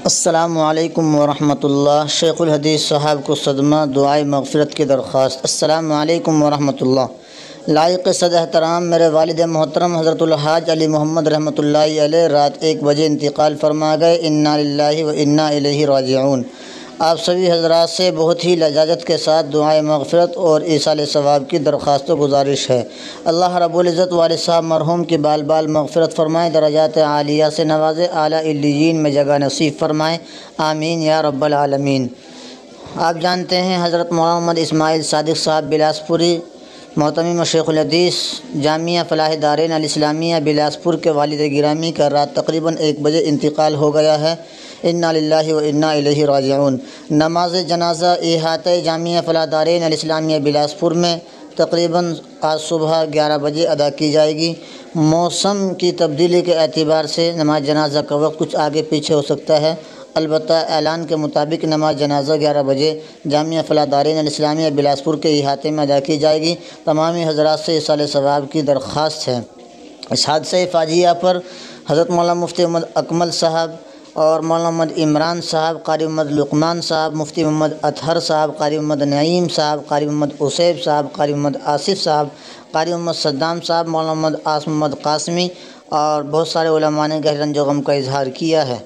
السلام علیکم ورحمۃ اللہ۔ شیخ الحدیث صاحب کو صدمہ، دعائے مغفرت کی درخواست۔ السلام علیکم ورحمۃ اللہ۔ لائق صد احترام میرے والد محترم حضرت الحاج علی محمد رحمۃ اللہ علیہ رات 1 بجے انتقال فرما گئے۔ انا للہ و انا الیہ راجعون۔ آپ سبھی حضرات سے بہت ہی لجاجت کے ساتھ دعائے مغفرت اور ایصال ثواب کی درخواست و گزارش ہے۔ اللہ رب العزت والد صاحب مرحوم کی بال بال مغفرت فرمائے، درجات عالیہ سے نوازے، اعلیٰ علیین میں جگہ نصیب فرمائے، آمین یا رب العالمین۔ آپ جانتے ہیں حضرت مولانا محمد اسماعیل صادق صاحب بلاسپوری، محتمم شیخ الحدیث جامعہ فلاح دارین الاسلامیہ بلاسپور کے والد گرامی کا رات تقریباً 1 بجے انتقال ہو گیا ہے۔ انا للہ و انا الیہ راجعون۔ نماز جنازہ احاطہ جامعہ فلاح دارین الاسلامیہ بلاسپور میں تقریباً آج صبح 11 بجے ادا کی جائے گی۔ موسم کی تبدیلی کے اعتبار سے نماز جنازہ کا وقت کچھ آگے پیچھے ہو سکتا ہے، البتہ اعلان کے مطابق نماز جنازہ 11 بجے جامعہ فلاح دارین الاسلامیہ بلاسپور کے احاطے میں ادا کی جائے گی۔ تمامی حضرات سے ایصال ثواب کی درخواست ہے۔ اس حادثہ فاجعہ پر حضرت مولانا مفتی محمد اکمل صاحب اور مولانا محمد عمران صاحب، قاری محمد لقمان صاحب، مفتی محمد اطہر صاحب، قاری محمد نعیم صاحب، قاری محمد عصیب صاحب، قاری محمد آصف صاحب، قاری محمد صدام صاحب، مولانا محمد محمد قاسمی اور بہت سارے علماء نے گہرے رنج و غم کا اظہار کیا ہے۔